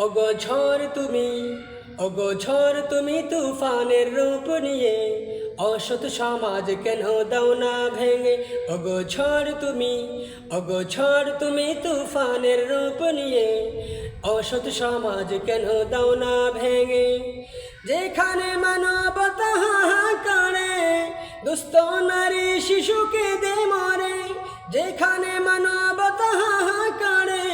ওগো ঝড় তুমি তুফানের রূপ নিয়ে অসৎ সমাজ কেন দাও না ভেঙে। ওগো ঝড় তুমি তুফানের রূপ নিয়ে অসৎ সমাজ কেন দাও না ভেঙে। যেখানে মানবতা হাহাকারে দুস্থ নারী শিশুকে দে মরে। যেখানে মানবতা হাহাকারে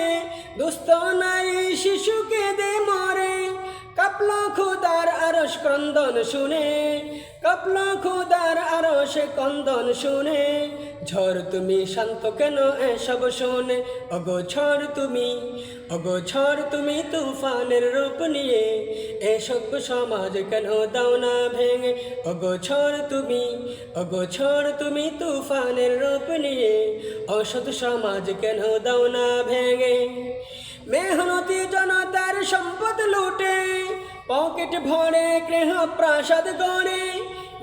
দুস্থ নারী শিশুকে দে মরে। কাঁপলো খোদার আরশ ক্রন্দন শুনে, কাঁপলো খোদার আরশ ক্রন্দন শুনে। ঝড় তুমি শান্ত কেন এসব শোনে। ওগো ঝড় তুমি তুফানের রূপ নিয়ে এসব সমাজ কেন দাও না ভেঙে। ওগো ঝড় তুমি তুফানের রূপ নিয়ে অসৎ সমাজ কেন দাও না ভেঙে। মেহনতি জনতার সম্পদ লুটে পকেট ভরে গৃহ প্রাসাদ গড়ে।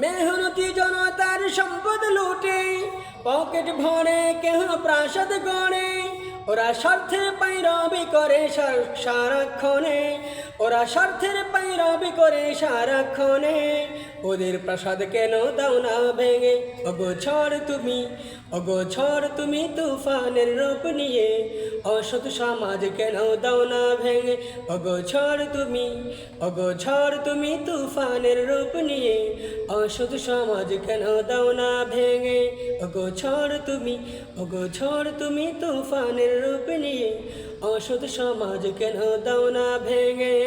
মেহনতি জনতার সম্পদ লুটে পকেট ভরে গৃহ প্রাসাদ গড়ে। ওরা স্বার্থের পাইরবি করে সারাক্ষণে, ওরা স্বার্থের পাইরবি করে সারাক্ষণে। ওদের প্রাসাদ কেন দাও না ভেঙে। ওগো ঝড় তুমি তুফানের রূপ নিয়ে অসৎ সমাজ কেন দাও না ভেঙে। ওগো ঝড় তুমি তুফানের রূপ নিয়ে অসৎ সমাজ কেন দাও না ভেঙে। ওগো ঝড় তুমি তুফানের রূপ নিয়ে অসৎ সমাজ কেন দাও না ভেঙে।